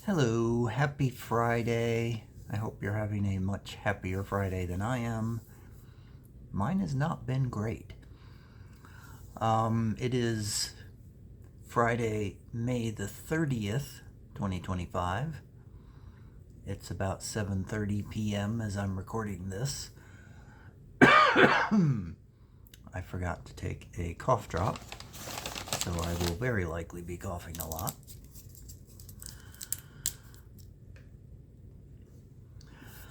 Hello, happy Friday. I hope you're having a much happier Friday than I am. Mine has not been great. It is Friday, May the 30th, 2025. It's about 7:30 p.m. as I'm recording this. I forgot to take a cough drop, so I will very likely be coughing a lot.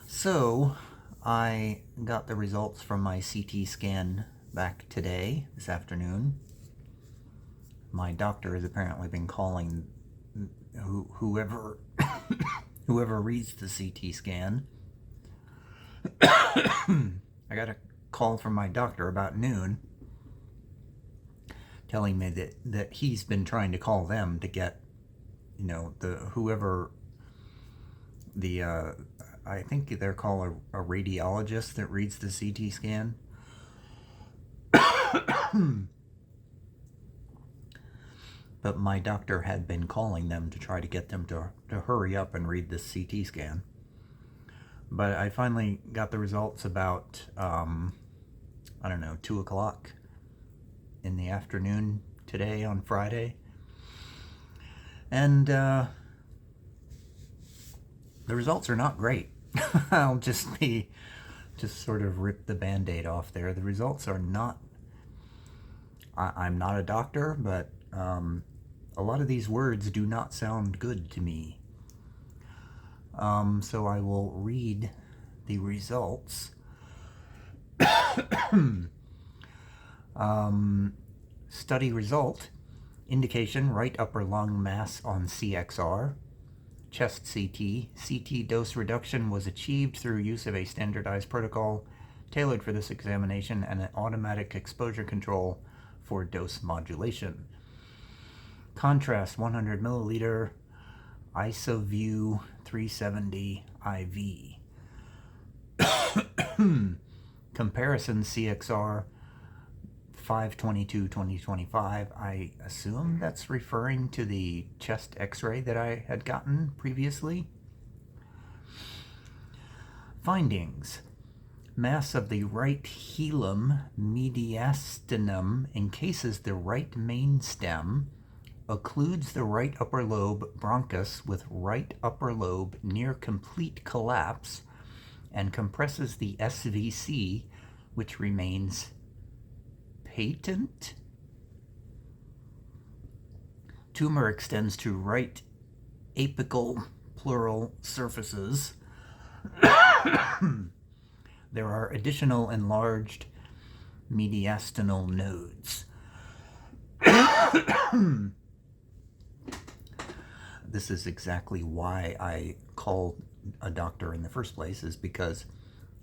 So, I got the results from my CT scan back today, this afternoon. My doctor has apparently been calling whoever reads the CT scan. I got a call from my doctor about noon telling me that he's been trying to call them to get, I think they're called a radiologist that reads the CT scan. But my doctor had been calling them to try to get them to hurry up and read this CT scan. But I finally got the results about, 2 o'clock in the afternoon today on Friday. And the results are not great. I'll just sort of rip the Band-Aid off there. The results are not, I'm not a doctor, but a lot of these words do not sound good to me. So I will read the results. Study result: indication right upper lung mass on CXR. Chest CT. CT dose reduction was achieved through use of a standardized protocol tailored for this examination and an automatic exposure control for dose modulation. Contrast 100 milliliter IsoView 370 IV. Comparison CXR 5/22/2025. I assume that's referring to the chest x-ray that I had gotten previously. Findings: mass of the right hilum mediastinum encases the right main stem, occludes the right upper lobe bronchus with right upper lobe near complete collapse, and compresses the SVC, which remains patent. Tumor extends to right apical pleural surfaces. There are additional enlarged mediastinal nodes. This is exactly why I called a doctor in the first place, is because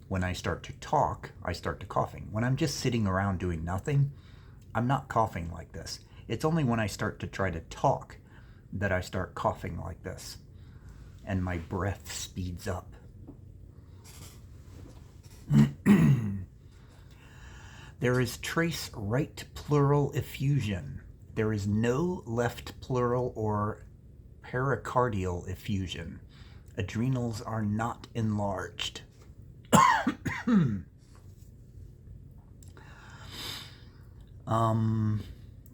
when I start to talk, I start to coughing. When I'm just sitting around doing nothing, I'm not coughing like this. It's only when I start to try to talk that I start coughing like this, and my breath speeds up. There is trace right pleural effusion. There is no left pleural or pericardial effusion. Adrenals are not enlarged.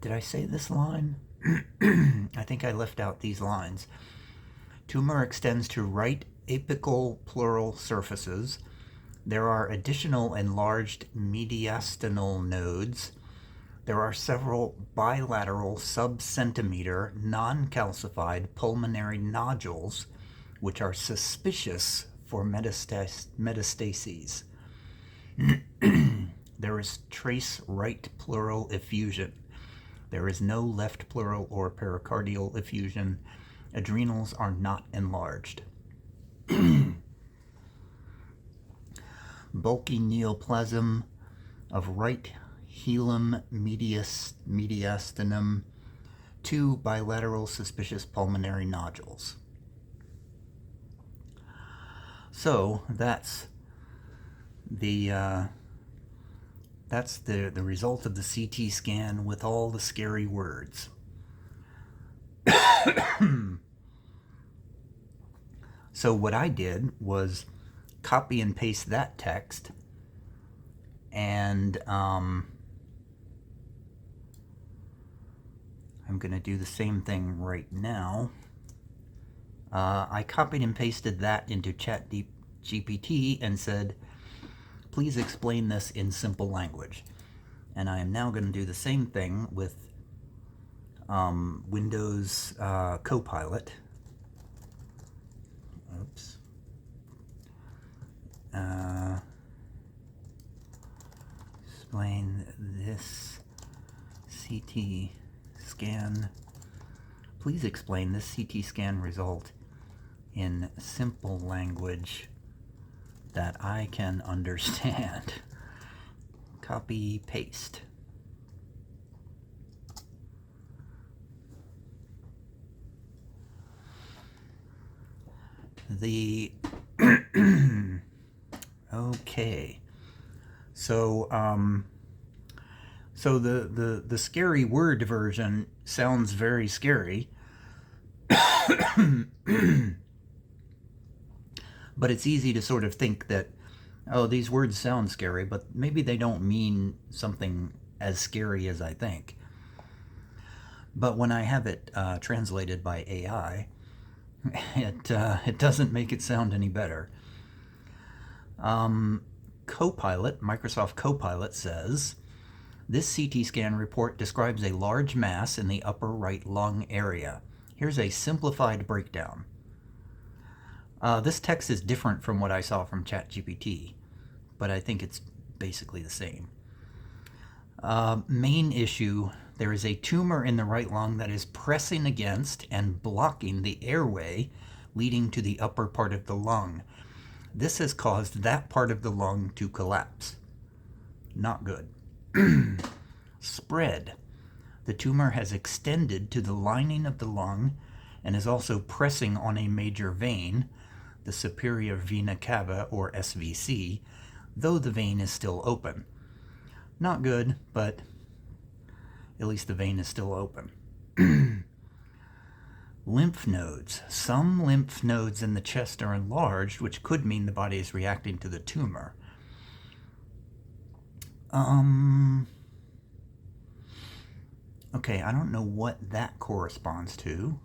Did I say this line? I think I left out these lines. Tumor extends to right apical pleural surfaces. There are additional enlarged mediastinal nodes. There are several bilateral sub-centimeter non-calcified pulmonary nodules, which are suspicious for metastases. There is trace right pleural effusion. There is no left pleural or pericardial effusion. Adrenals are not enlarged. Bulky neoplasm of right hilum mediastinum, 2 bilateral suspicious pulmonary nodules. So that's the result of the CT scan with all the scary words. So what I did was copy and paste that text, and I'm going to do the same thing right now. I copied and pasted that into ChatGPT and said, please explain this in simple language. And I am now going to do the same thing with Windows Copilot. Oops. Explain this CT scan. Please explain this CT scan result in simple language that I can understand. Copy, paste. Okay. So the scary word version sounds very scary. But it's easy to sort of think that, oh, these words sound scary, but maybe they don't mean something as scary as I think. But when I have it translated by AI, it doesn't make it sound any better. Copilot, Microsoft Copilot says, this CT scan report describes a large mass in the upper right lung area. Here's a simplified breakdown. This text is different from what I saw from ChatGPT, but I think it's basically the same. Main issue, there is a tumor in the right lung that is pressing against and blocking the airway leading to the upper part of the lung. This has caused that part of the lung to collapse. Not good. Spread. The tumor has extended to the lining of the lung and is also pressing on a major vein, the superior vena cava, or SVC, though the vein is still open. Not good, but at least the vein is still open. Lymph nodes. Some lymph nodes in the chest are enlarged, which could mean the body is reacting to the tumor. Okay, I don't know what that corresponds to.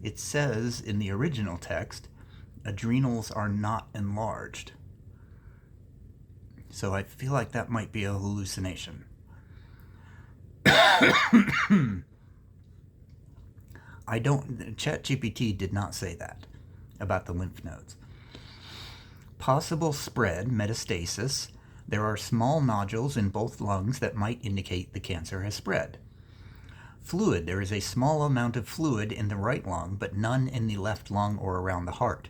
It says in the original text, adrenals are not enlarged. So I feel like that might be a hallucination. ChatGPT did not say that about the lymph nodes. Possible spread, metastasis. There are small nodules in both lungs that might indicate the cancer has spread. Fluid. There is a small amount of fluid in the right lung, but none in the left lung or around the heart.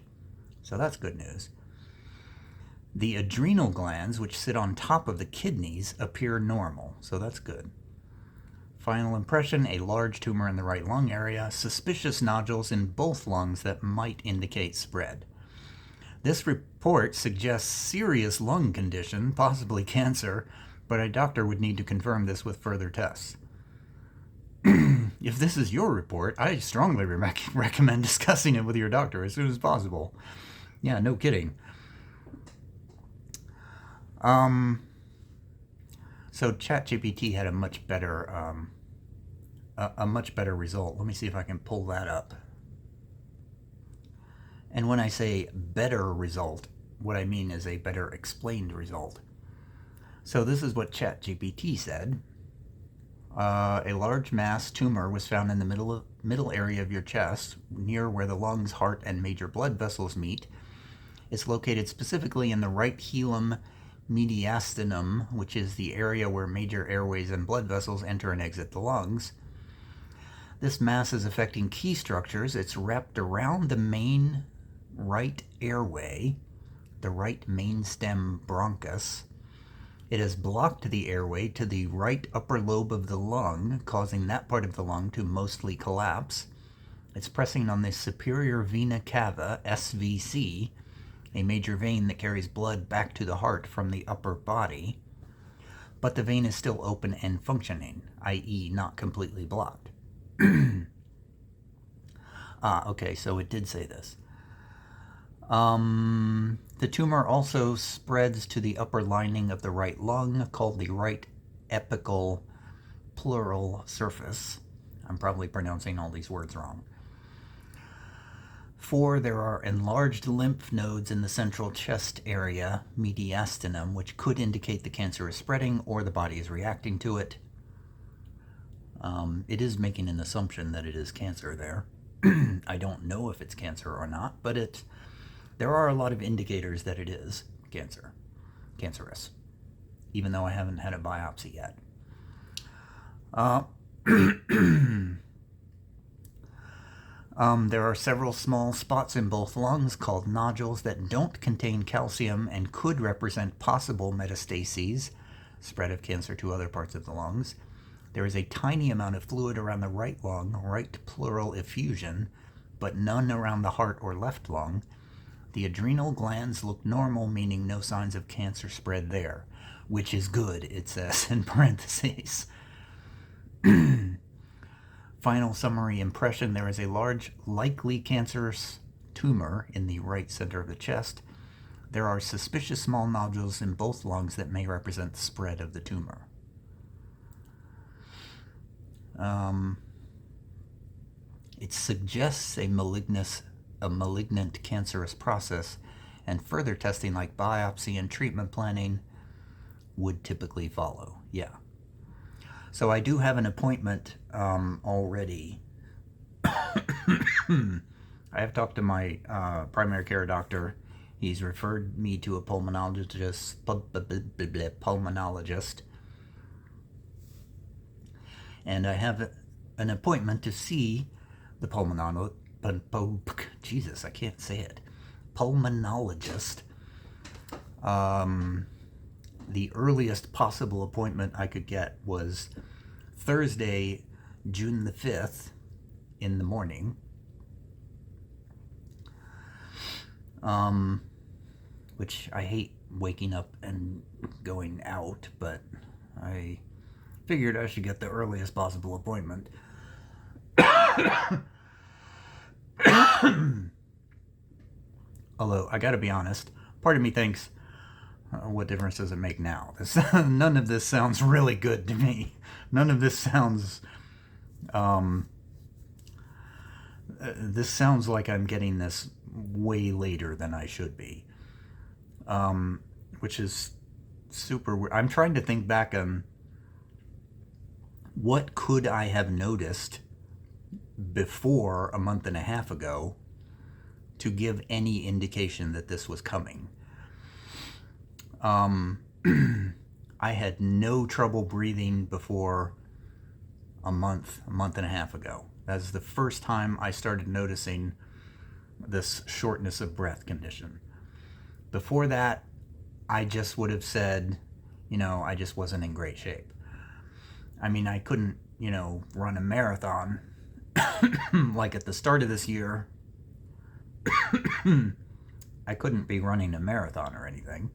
So that's good news. The adrenal glands, which sit on top of the kidneys, appear normal. So that's good. Final impression, a large tumor in the right lung area, suspicious nodules in both lungs that might indicate spread. This report suggests serious lung condition, possibly cancer, but a doctor would need to confirm this with further tests. If this is your report, I strongly recommend discussing it with your doctor as soon as possible. Yeah, no kidding. So ChatGPT had a much better result. Let me see if I can pull that up. And when I say better result, what I mean is a better explained result. So this is what ChatGPT said. A large mass tumor was found in the middle area of your chest, near where the lungs, heart, and major blood vessels meet. It's located specifically in the right hilum mediastinum, which is the area where major airways and blood vessels enter and exit the lungs. This mass is affecting key structures. It's wrapped around the main right airway, the right mainstem bronchus. It has blocked the airway to the right upper lobe of the lung, causing that part of the lung to mostly collapse. It's pressing on the superior vena cava, SVC, a major vein that carries blood back to the heart from the upper body. But the vein is still open and functioning, i.e. not completely blocked. Okay, so it did say this. The tumor also spreads to the upper lining of the right lung, called the right apical pleural surface. I'm probably pronouncing all these words wrong. 4. There are enlarged lymph nodes in the central chest area, mediastinum, which could indicate the cancer is spreading or the body is reacting to it. It is making an assumption that it is cancer there. I don't know if it's cancer or not, but there are a lot of indicators that it is cancerous, even though I haven't had a biopsy yet. There are several small spots in both lungs called nodules that don't contain calcium and could represent possible metastases, spread of cancer to other parts of the lungs. There is a tiny amount of fluid around the right lung, right pleural effusion, but none around the heart or left lung. The adrenal glands look normal, meaning no signs of cancer spread there, which is good, it says in parentheses. Final summary impression: there is a large, likely cancerous tumor in the right center of the chest. There are suspicious small nodules in both lungs that may represent the spread of the tumor. It suggests a malignant cancerous process, and further testing like biopsy and treatment planning would typically follow. Yeah. So I do have an appointment already. I have talked to my primary care doctor. He's referred me to a pulmonologist. And I have an appointment to see the pulmonologist. Jesus, I can't say it. Pulmonologist. The earliest possible appointment I could get was Thursday, June the 5th in the morning. Which I hate waking up and going out, but I figured I should get the earliest possible appointment. Although, I gotta be honest, part of me thinks, what difference does it make now? None of this sounds really good to me. None of this sounds... this sounds like I'm getting this way later than I should be. Which is super weird. I'm trying to think back on what could I have noticed before a month and a half ago to give any indication that this was coming. I had no trouble breathing before a month and a half ago. That's the first time I started noticing this shortness of breath condition. Before that, I just would have said, I just wasn't in great shape. I mean, I couldn't, run a marathon like at the start of this year. I couldn't be running a marathon or anything.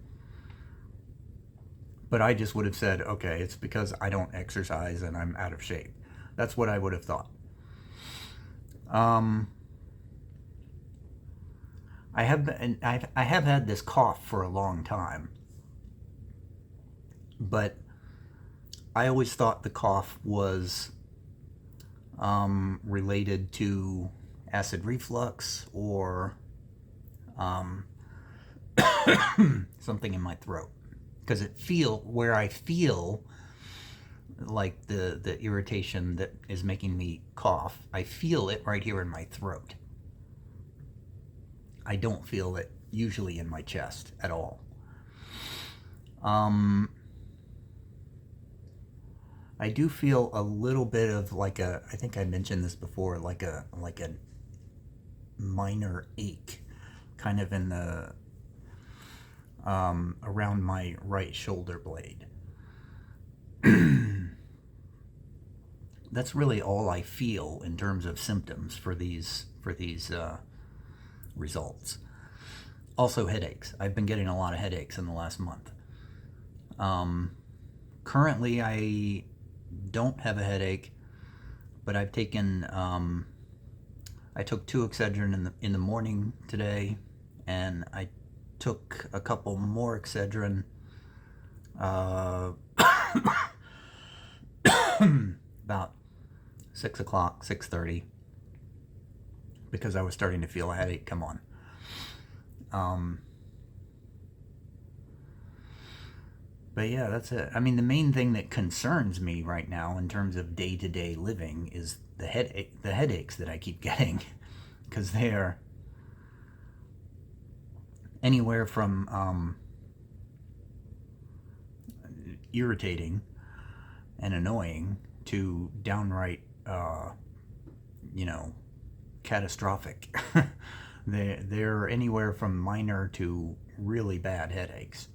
But I just would have said, okay, it's because I don't exercise and I'm out of shape. That's what I would have thought. I have had this cough for a long time, but I always thought the cough was related to acid reflux or something in my throat, because where I feel like the irritation that is making me cough, I feel it right here in my throat. I don't feel it usually in my chest at all. I do feel a little bit of I think I mentioned this before, like a minor ache kind of in the around my right shoulder blade. That's really all I feel in terms of symptoms for these results. Also headaches. I've been getting a lot of headaches in the last month. Currently I don't have a headache, but I've taken I took 2 Excedrin in the morning today, and I took a couple more Excedrin uh, about 6 o'clock, 6:30, because I was starting to feel a headache come on. But yeah, that's it. I mean, the main thing that concerns me right now in terms of day-to-day living is the headaches that I keep getting, because they are anywhere from irritating and annoying to downright, catastrophic. They're anywhere from minor to really bad headaches.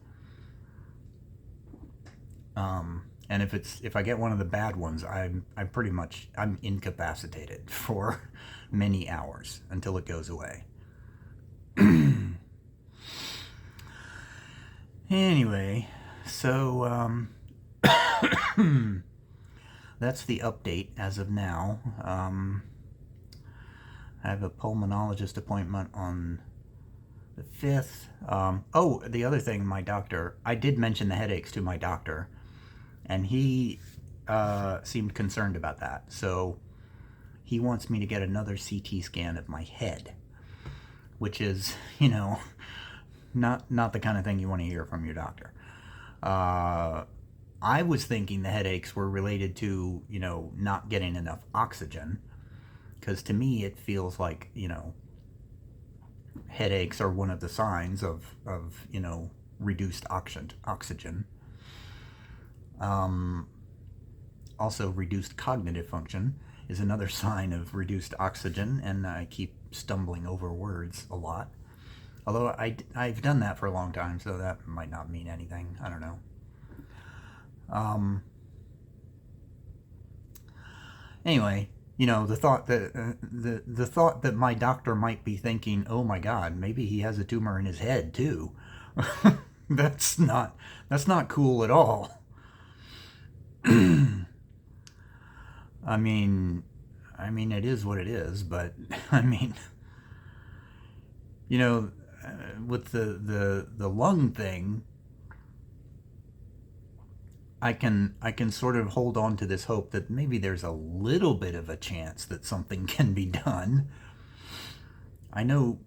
And if I get one of the bad ones, I'm incapacitated for many hours until it goes away. Anyway, so that's the update as of now. I have a pulmonologist appointment on the 5th. The other thing, my doctor, I did mention the headaches to my doctor, and he seemed concerned about that. So he wants me to get another CT scan of my head, which is, not the kind of thing you want to hear from your doctor. I was thinking the headaches were related to, not getting enough oxygen, because to me it feels like, headaches are one of the signs of reduced oxygen. Also, reduced cognitive function is another sign of reduced oxygen, and I keep stumbling over words a lot. Although I've done that for a long time, so that might not mean anything. I don't know. Anyway, the thought that my doctor might be thinking, oh my God, maybe he has a tumor in his head too. that's not cool at all. I mean, it is what it is, but with the lung thing, I can sort of hold on to this hope that maybe there's a little bit of a chance that something can be done. I know,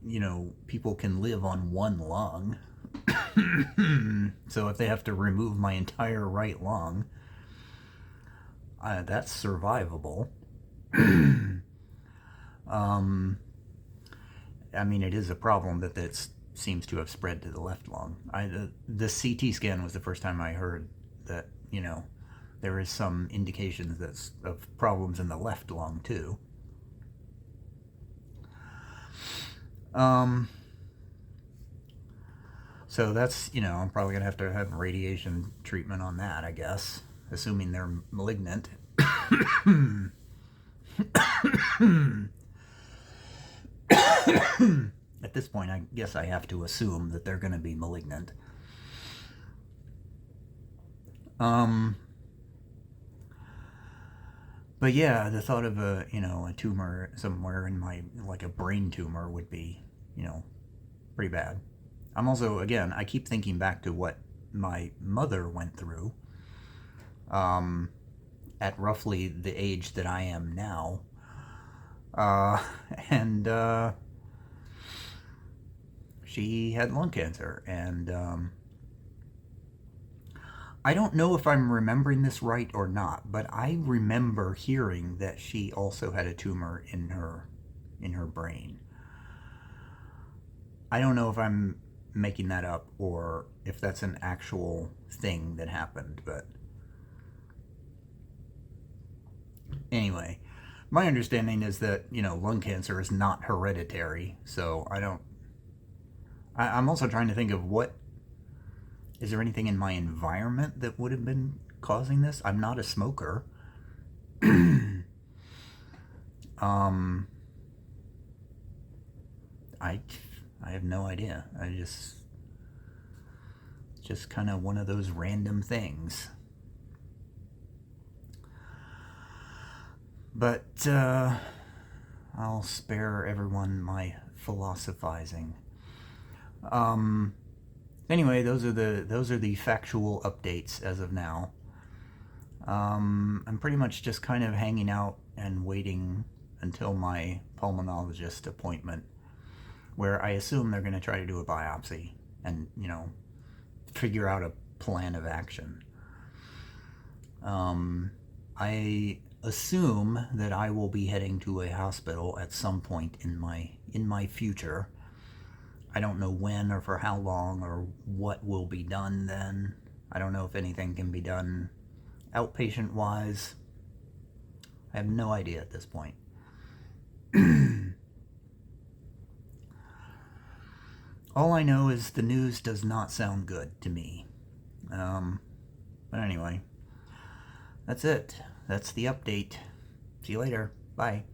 people can live on one lung. So if they have to remove my entire right lung, that's survivable. It is a problem that it seems to have spread to the left lung. The CT scan was the first time I heard that, there is some indications of problems in the left lung too. So that's, I'm probably going to have radiation treatment on that, I guess, assuming they're malignant. At this point, I guess I have to assume that they're going to be malignant. But yeah, the thought of a tumor somewhere in my, like a brain tumor, would be, pretty bad. I'm also, again, I keep thinking back to what my mother went through at roughly the age that I am now. And she had lung cancer, and I don't know if I'm remembering this right or not, but I remember hearing that she also had a tumor in her brain. I don't know if I'm making that up or if that's an actual thing that happened, but anyway, my understanding is that, lung cancer is not hereditary, so I'm also trying to think of is there anything in my environment that would have been causing this? I'm not a smoker. I have no idea. I just kind of one of those random things. But I'll spare everyone my philosophizing. Anyway, those are the factual updates as of now. I'm pretty much just kind of hanging out and waiting until my pulmonologist appointment, where I assume they're going to try to do a biopsy and, figure out a plan of action. I assume that I will be heading to a hospital at some point in my future. I don't know when or for how long or what will be done then. I don't know if anything can be done outpatient wise. I have no idea at this point. All I know is the news does not sound good to me. But anyway, that's it. That's the update. See you later. Bye.